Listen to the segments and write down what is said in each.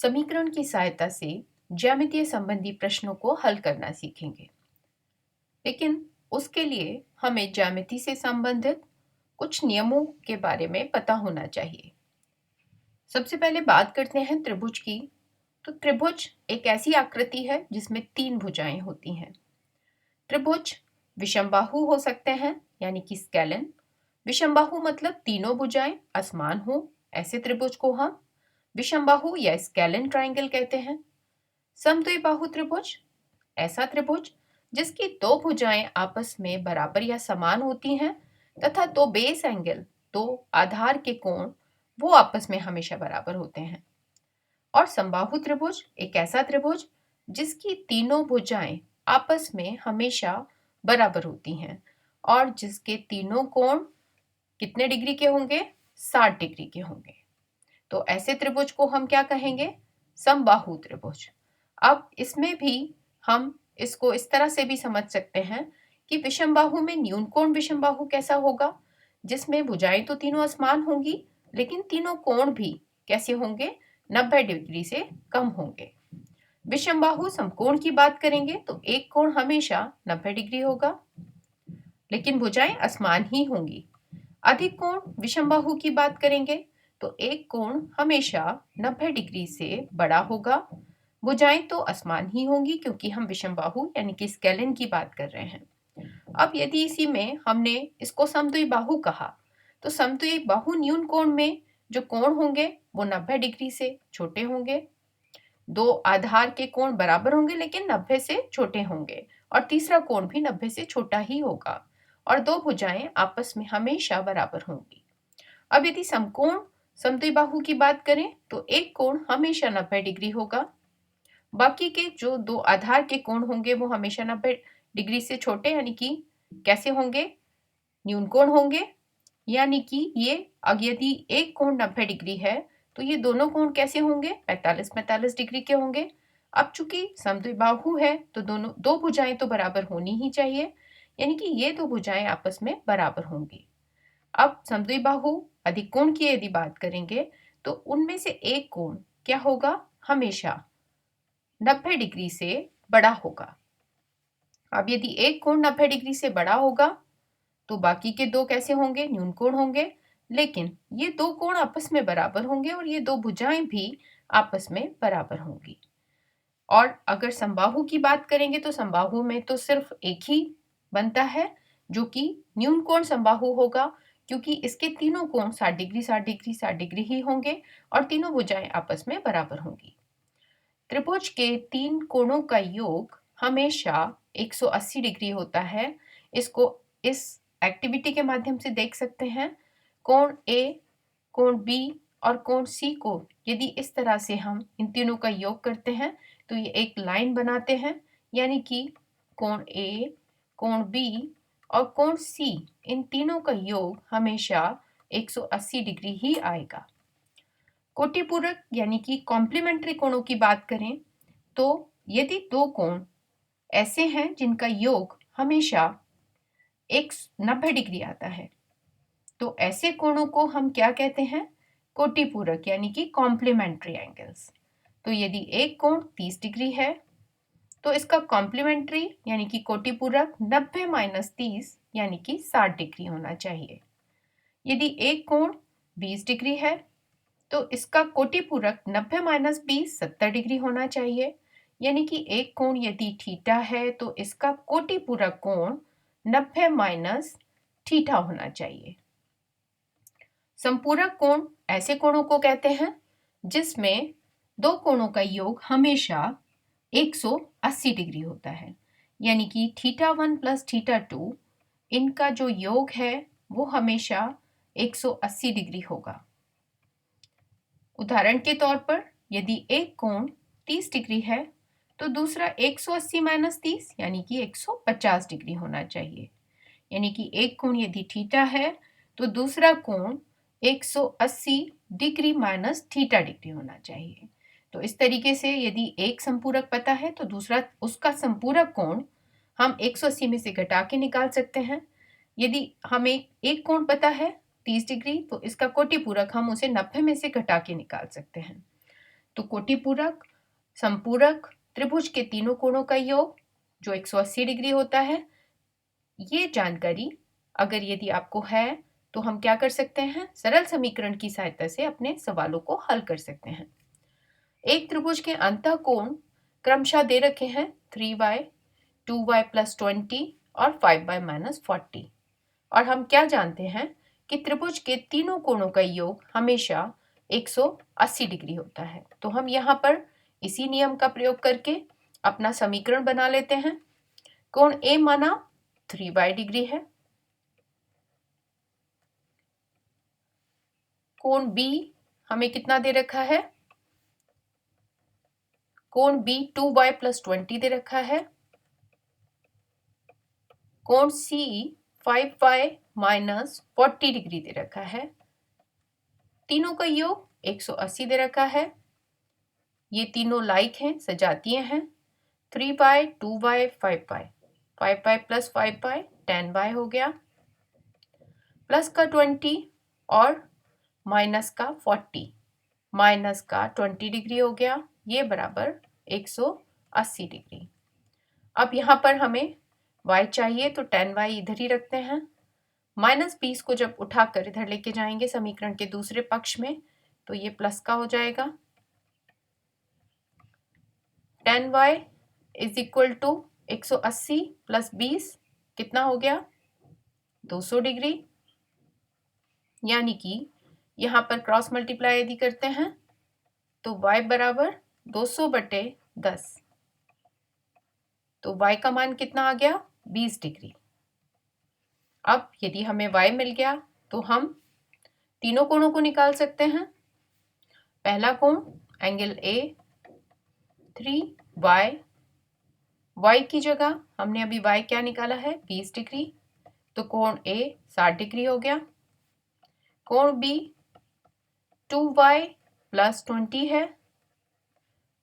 समीकरण की सहायता से ज्यामितीय संबंधी प्रश्नों को हल करना सीखेंगे। लेकिन उसके लिए हमें ज्यामिति से संबंधित कुछ नियमों के बारे में पता होना चाहिए। सबसे पहले बात करते हैं त्रिभुज की। तो त्रिभुज एक ऐसी आकृति है जिसमें तीन भुजाएं होती हैं। त्रिभुज विषमबाहु हो सकते हैं, यानी कि स्केलन। विषमबाहु मतलब तीनों भुजाएं असमान हो, ऐसे त्रिभुज को हम विषमबाहु या स्केलन ट्राइंगल कहते हैं। समद्विबाहु त्रिभुज ऐसा त्रिभुज जिसकी दो भुजाएं आपस में बराबर या समान होती हैं तथा दो बेस एंगल, दो आधार के कोण, वो आपस में हमेशा बराबर होते हैं। और समबाहु त्रिभुज एक ऐसा त्रिभुज जिसकी तीनों भुजाएं आपस में हमेशा बराबर होती हैं और जिसके तीनों कोण कितने डिग्री के होंगे? 60 डिग्री के होंगे। तो ऐसे त्रिभुज को हम क्या कहेंगे? समबाहु त्रिभुज। अब इसमें भी हम इसको इस तरह से भी समझ सकते हैं कि विषमबाहु में न्यून कोण विषमबाहु कैसा होगा, जिसमें भुजाएं तो तीनों असमान होंगी लेकिन तीनों कोण भी कैसे होंगे? 90 डिग्री से कम होंगे। विषमबाहु समकोण की बात करेंगे तो एक कोण हमेशा 90 डिग्री होगा लेकिन भुजाएं असमान ही होंगी। अधिक कोण विषमबाहु की बात करेंगे तो एक कोण हमेशा 90 डिग्री से बड़ा होगा। भुजाएं तो असमान ही होंगी क्योंकि हम विषमबाहु यानी कि स्केलन की बात कर रहे हैं। अब यदि इसी में हमने इसको समद्विबाहु कहा तो समद्विबाहु न्यून कोण में जो कोण होंगे वो 90 डिग्री से छोटे होंगे। दो आधार के कोण बराबर होंगे लेकिन 90 से छोटे होंगे और तीसरा कोण भी 90 से छोटा ही होगा और दो भुजाएं आपस में हमेशा बराबर होंगी। अब यदि समकोण समद्विबाहु की बात करें तो एक कोण हमेशा 90 डिग्री होगा। बाकी के जो दो आधार के कोण होंगे वो हमेशा 90 डिग्री से छोटे, यानी कि कैसे होंगे? न्यून कोण होंगे। यानी कि ये यदि एक कोण 90 डिग्री है तो ये दोनों कोण कैसे होंगे? 45-45 डिग्री के होंगे। अब चूंकि समद्विबाहु है तो दोनों दो भुजाएं तो बराबर होनी ही चाहिए, यानी कि ये दो भुजाएं आपस में बराबर होंगी। अब समद्विबाहु अधिक कोण की यदि बात करेंगे तो उनमें से एक कोण क्या होगा? हमेशा 90 डिग्री से बड़ा होगा। अब यदि एक कोण 90 डिग्री से बड़ा होगा तो बाकी के दो कैसे होंगे? न्यून कोण होंगे। लेकिन ये दो कोण आपस में बराबर होंगे और ये दो भुजाएं भी आपस में बराबर होंगी। और अगर समबाहु की बात करेंगे तो समबाहु में तो सिर्फ एक ही बनता है जो कि न्यून कोण समबाहु होगा, क्योंकि इसके तीनों कोण 60 डिग्री 60 डिग्री 60 डिग्री ही होंगे और तीनों भुजाएं आपस में बराबर होंगी। त्रिभुज के तीन कोणों का योग हमेशा 180 डिग्री होता है। इसको इस एक्टिविटी के माध्यम से देख सकते हैं। कोण ए, कोण बी और कोण सी को यदि इस तरह से हम इन तीनों का योग करते हैं तो ये एक लाइन बनाते हैं, यानी कि कोण ए, कोण बी और कोण सी, इन तीनों का योग हमेशा 180 डिग्री ही आएगा। कोटिपूरक यानी कि कॉम्प्लीमेंट्री कोणों की बात करें तो यदि दो कोण ऐसे हैं जिनका योग हमेशा 90 डिग्री आता है तो ऐसे कोणों को हम क्या कहते हैं? कोटिपूरक यानी कि कॉम्प्लीमेंट्री एंगल्स। तो यदि एक कोण 30 डिग्री है तो इसका कॉम्प्लीमेंट्री यानी कि कोटिपूरक 90 - 30 यानी कि 60 डिग्री होना चाहिए। यदि एक कोण 20 डिग्री है तो इसका कोटिपूरक 90 - 20 70 डिग्री होना चाहिए। यानी कि एक कोण यदि थीटा है तो इसका कोटिपूरक कोण 90 - थीटा होना चाहिए। संपूरक कोण ऐसे कोणों को कहते हैं जिसमें दो कोणों का योग हमेशा 180 डिग्री होता है, यानी कि θ1 + θ2 इनका जो योग है वो हमेशा 180 डिग्री होगा। उदाहरण के तौर पर यदि एक कोण 30 डिग्री है तो दूसरा 180 - 30 यानी कि 150 डिग्री होना चाहिए। यानी कि एक कोण यदि थीटा है तो दूसरा कोण 180 डिग्री माइनस थीटा डिग्री होना चाहिए। तो इस तरीके से यदि एक संपूरक पता है तो दूसरा उसका संपूरक कोण हम 180 में से घटा के निकाल सकते हैं। यदि हमें एक कोण पता है 30 डिग्री तो इसका कोटिपूरक हम उसे 90 में से घटा के निकाल सकते हैं। तो कोटिपूरक संपूरक त्रिभुज के तीनों कोणों का योग जो 180 डिग्री होता है, ये जानकारी अगर यदि आपको है तो हम क्या कर सकते हैं, सरल समीकरण की सहायता से अपने सवालों को हल कर सकते हैं। एक त्रिभुज के अंतः कोण क्रमशः दे रखे हैं 3y, 2y + 20 और 5y - 40। और हम क्या जानते हैं कि त्रिभुज के तीनों कोणों का योग हमेशा 180 डिग्री होता है। तो हम यहाँ पर इसी नियम का प्रयोग करके अपना समीकरण बना लेते हैं। कोण A माना 3y डिग्री है, कोण B हमें कितना दे रखा है, कोण B 2y + 20 दे रखा है, कोण C 5y - 40 डिग्री दे रखा है, तीनों का योग 180 दे रखा है। ये तीनों लाइक हैं, सजातीय हैं। 3y 2y 5y 5y + 5y 10y हो गया, प्लस का 20 और माइनस का 40 माइनस का 20 डिग्री हो गया, ये बराबर 180 डिग्री। अब यहाँ पर हमें y चाहिए तो 10y इधर ही रखते हैं। -20 को जब उठाकर इधर लेके जाएंगे समीकरण के दूसरे पक्ष में तो ये प्लस का हो जाएगा। 10y = 180 + 20 कितना हो गया, 200 डिग्री। यानी कि यहाँ पर क्रॉस मल्टीप्लाई यदि करते हैं तो y बराबर 200/10, तो y का मान कितना आ गया, 20 डिग्री। अब यदि हमें y मिल गया तो हम तीनों कोणों को निकाल सकते हैं। पहला कोण एंगल A 3y, y की जगह हमने अभी y क्या निकाला है, 20 डिग्री, तो कोण A 60 डिग्री हो गया। कोण B 2y + 20 है,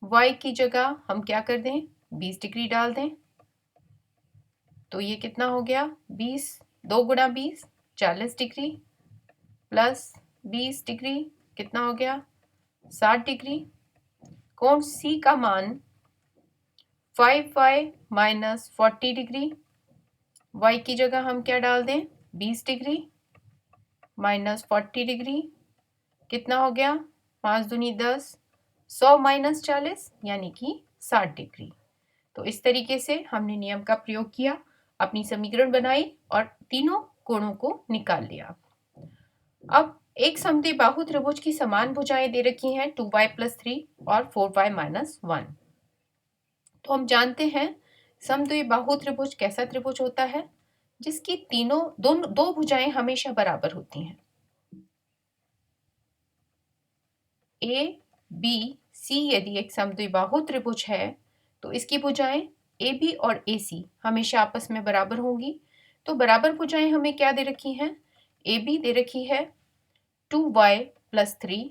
y की जगह हम क्या कर दें, 20 डिग्री डाल दें, तो ये कितना हो गया, 20 2 × 20 40 डिग्री प्लस 20 डिग्री कितना हो गया, 60 डिग्री। कोण C का मान 5y - 40 डिग्री, y की जगह हम क्या डाल दें, 20 डिग्री माइनस 40 डिग्री कितना हो गया, 5 दूनी 10, 100 - 40 यानी कि 60 डिग्री। तो इस तरीके से हमने नियम का प्रयोग किया, अपनी समीकरण बनाई और तीनों कोणों को निकाल लिया। अब एक समद्विबाहु त्रिभुज की समान भुजाएं दे रखी हैं 2y + 3 और 4y - 1। तो हम जानते हैं समद्विबाहु त्रिभुज कैसा त्रिभुज होता है, जिसकी दो भुजाएं हमेशा बराबर होती हैं। A, B, C यदि एक समद्विबाहु त्रिभुज है तो इसकी भुजाएं AB और AC हमेशा आपस में बराबर होंगी। तो बराबर भुजाएं हमें क्या दे रखी हैं, AB दे रखी है 2y + 3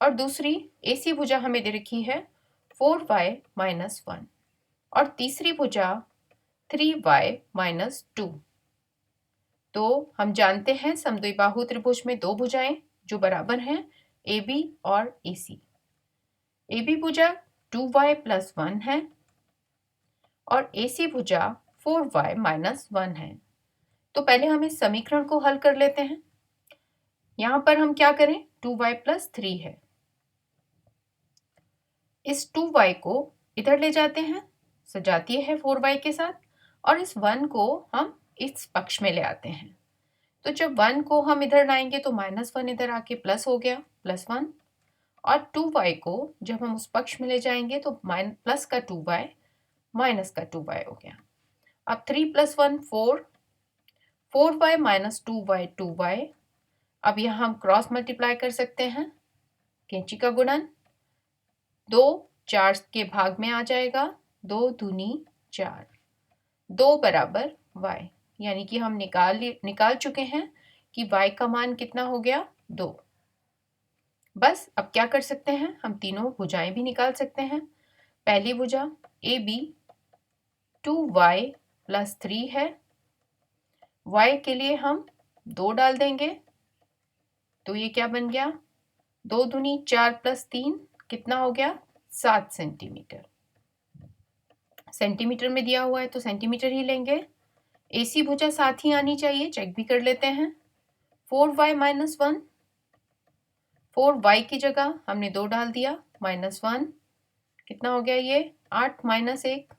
और दूसरी AC भुजा हमें दे रखी है 4y - 1 और तीसरी भुजा 3y - 2। तो हम जानते हैं समद्विबाहु त्रिभुज में दो भुजाएं जो बराबर हैं, AB और AC। AB भुजा 2y + 1 है और AC भुजा 4y - 1 है। तो पहले हम इस समीकरण को हल कर लेते हैं। यहाँ पर हम क्या करें, 2y + 3 है, इस 2y को इधर ले जाते हैं, सजातीय है 4y के साथ, और इस 1 को हम इस पक्ष में ले आते हैं। तो जब 1 को हम इधर लाएंगे तो -1 इधर आके प्लस हो गया, +1, और 2y को जब हम उस पक्ष में ले जाएंगे तो प्लस का 2y माइनस का 2y हो गया। अब 3 + 1 4, 4y - 2y 2y। अब यहाँ हम क्रॉस मल्टीप्लाई कर सकते हैं, कैंची का गुणन 2 4 के भाग में आ जाएगा, 2 दूनी 4, 2 बराबर y, यानी कि हम निकाल चुके हैं कि y का मान कितना हो गया, 2। बस अब क्या कर सकते हैं, हम तीनों भुजाएं भी निकाल सकते हैं। पहली भुजा AB 2y + 3 है, y के लिए हम 2 डाल देंगे, तो ये क्या बन गया, 2 दूनी 4 + 3 कितना हो गया 7 सेंटीमीटर। सेंटीमीटर में दिया हुआ है तो सेंटीमीटर ही लेंगे। AC भुजा साथ ही आनी चाहिए, चेक भी कर लेते हैं। 4y माइनस 1, 4y की जगह हमने 2 डाल दिया, माइनस 1, कितना हो गया ये 8 माइनस 1,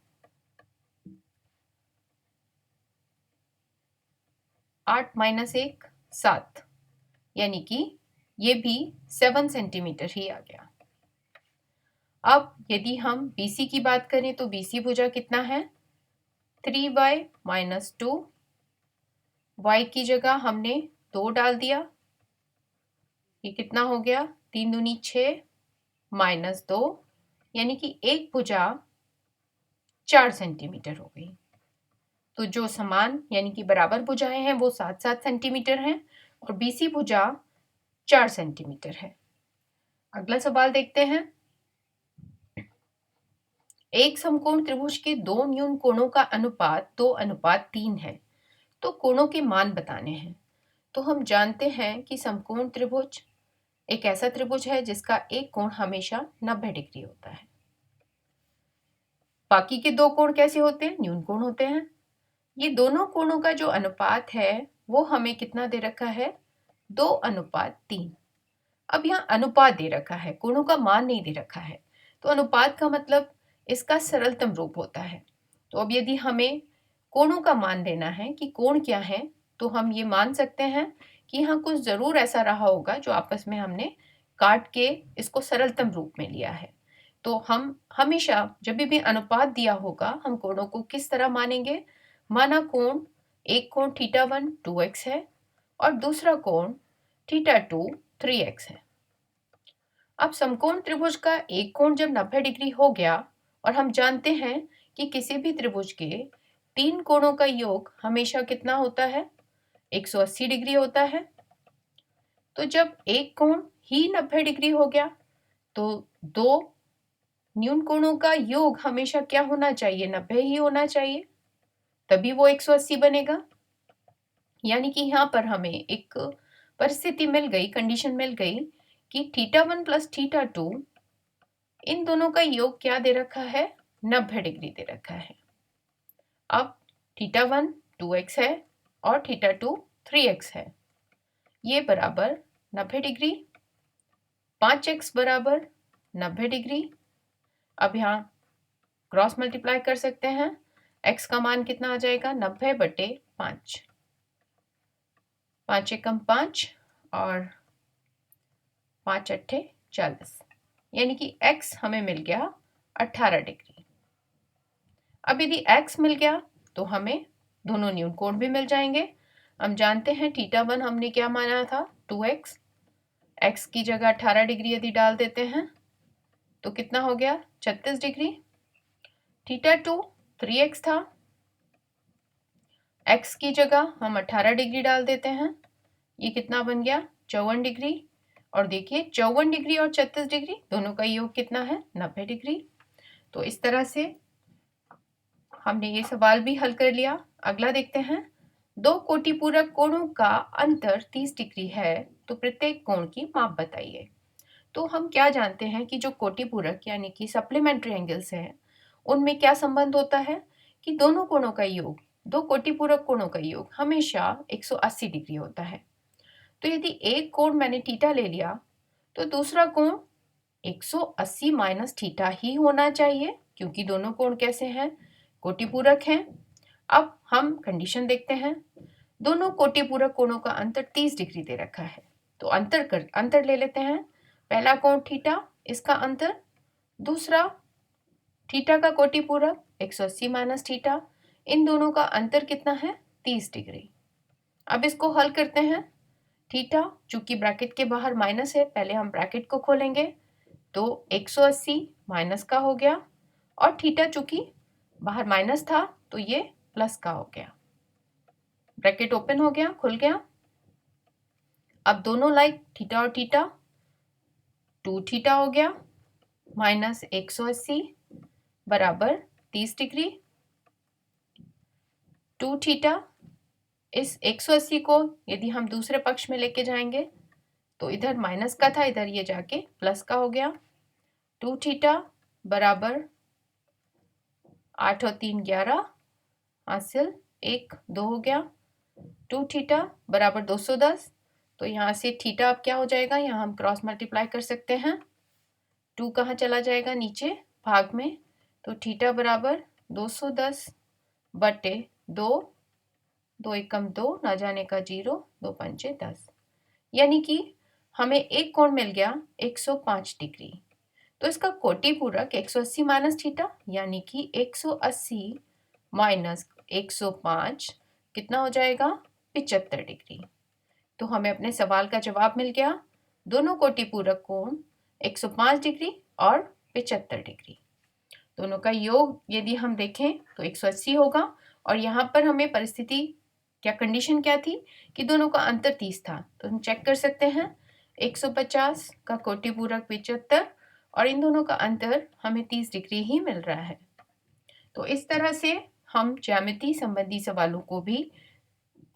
8 माइनस 1 7, यानी कि ये भी 7 सेंटीमीटर ही आ गया। अब यदि हम BC की बात करें तो BC भुजा कितना है 3y माइनस 2, y की जगह हमने 2 डाल दिया, ये कितना हो गया 3 दूनी 6 माइनस 2, यानी कि एक भुजा 4 सेंटीमीटर हो गई। तो जो समान यानी कि बराबर भुजाएं हैं वो 7-7 सेंटीमीटर हैं और BC भुजा 4 सेंटीमीटर है। अगला सवाल देखते हैं। एक समकोण त्रिभुज के दो न्यून कोणों का अनुपात 2:3 है, तो कोणों के मान बताने हैं। तो हम जानते हैं कि समकोण त्रिभुज एक ऐसा त्रिभुज है जिसका एक कोण हमेशा 90 डिग्री होता है। बाकी के दो कोण कैसे होते हैं, न्यून कोण होते हैं। ये दोनों कोणों का जो अनुपात है वो हमें कितना दे रखा है 2:3। अब यहाँ अनुपात दे रखा है, कोणों का मान नहीं दे रखा है, तो अनुपात का मतलब इसका सरलतम रूप होता है। तो अब यदि हमें कोणों का मान देना है कि कोण क्या है, तो हम ये मान सकते हैं कि यहाँ कुछ जरूर ऐसा रहा होगा जो आपस में हमने काट के इसको सरलतम रूप में लिया है। तो हम हमेशा जब भी अनुपात दिया होगा हम कोणों को किस तरह मानेंगे, माना कोण एक कोण θ1 2x है और दूसरा कोण θ2 3x है। अब समकोण त्रिभुज का एक कोण जब 90 डिग्री हो गया और हम जानते हैं कि किसी भी त्रिभुज के तीन कोणों का योग हमेशा कितना होता है 180 डिग्री होता है। तो जब एक कोण ही 90 डिग्री हो गया तो दो न्यून कोणों का योग हमेशा क्या होना चाहिए 90 ही होना चाहिए, तभी वो 180 बनेगा। यानी कि यहाँ पर हमें एक परिस्थिति मिल गई, कंडीशन मिल गई कि θ1 प्लस θ2 इन दोनों का योग क्या दे रखा है 90 डिग्री दे रखा है। अब θ1 2x है और θ2 3x है, ये बराबर 90 डिग्री, 5x बराबर 90 डिग्री। अब यहाँ क्रॉस मल्टीप्लाई कर सकते हैं, x का मान कितना आ जाएगा 90/5, 5 एकम 5 और 5 अट्ठे 40, यानी कि x हमें मिल गया 18 डिग्री। अब यदि x मिल गया तो हमें दोनों न्यून कोण भी मिल जाएंगे। हम जानते हैं θ1 हमने क्या माना था 2x, x की जगह 18 डिग्री यदि डाल देते हैं तो कितना हो गया 36 डिग्री। θ2 3x था, x की जगह हम 18 डिग्री डाल देते हैं, ये कितना बन गया 54 डिग्री। और देखिए 54 डिग्री और 36 डिग्री दोनों का योग कितना है 90 डिग्री। तो इस तरह से हमने ये सवाल भी हल कर लिया। अगला देखते हैं, दो कोटिपूरक कोणों का अंतर 30 डिग्री है तो प्रत्येक कोण की माप बताइए। तो हम क्या जानते हैं कि जो कोटिपूरक यानी कि सप्लीमेंट्री एंगल्स हैं उनमें क्या संबंध होता है कि दोनों कोणों का योग, दो कोटिपूरक कोणों का योग हमेशा 180 डिग्री होता है। तो यदि एक कोण मैंने थीटा ले लिया तो दूसरा कोण 180 माइनस थीटा ही होना चाहिए, क्योंकि दोनों कोण कैसे हैं कोटिपूरक हैं। अब हम कंडीशन देखते हैं, दोनों कोटिपूरक कोणों का अंतर 30 डिग्री दे रखा है, तो अंतर ले लेते हैं। पहला कोण थीटा, इसका अंतर, दूसरा थीटा का कोटिपूरक 180 माइनस थीटा, इन दोनों का अंतर कितना है 30 डिग्री। अब इसको हल करते हैं। थीटा चूंकि ब्रैकेट के बाहर माइनस है, पहले हम ब्रैकेट को खोलेंगे तो 180 माइनस का हो गया और थीटा चूंकि बाहर माइनस था तो ये प्लस का हो गया। ब्रैकेट ओपन हो गया, खुल गया। अब दोनों लाइक थीटा और थीटा 2 थीटा हो गया माइनस 180 बराबर 30 डिग्री। 2 थीटा, इस 180 को यदि हम दूसरे पक्ष में लेके जाएंगे तो इधर माइनस का था, इधर ये जाके प्लस का हो गया। 2 थीटा बराबर 8 और 3 11 हासिल 1 2 हो गया। 2 थीटा बराबर 210, तो यहाँ से थीटा अब क्या हो जाएगा, यहाँ हम क्रॉस मल्टीप्लाई कर सकते हैं। 2 कहाँ चला जाएगा, नीचे भाग में, तो थीटा बराबर 210 बटे 2, 2 एकम 2, ना जाने का 0, 2 पंचे 10, यानी कि हमें एक कोण मिल गया 105 डिग्री। तो इसका कोटि पूरक 180 माइनस थीटा, यानी कि 180 माइनस 105 कितना हो जाएगा, 75 डिग्री। तो हमें अपने सवाल का जवाब मिल गया, दोनों कोटि पूरक कोण 105 डिग्री और 75 डिग्री, दोनों का योग यदि हम देखें तो 180 होगा। और यहाँ पर हमें परिस्थिति क्या, कंडीशन क्या थी कि दोनों का अंतर 30 था, तो हम चेक कर सकते हैं 150 का कोटि पूरक 75 और इन दोनों का अंतर हमें 30 डिग्री ही मिल रहा है। तो इस तरह से हम ज्यामिति संबंधी सवालों को भी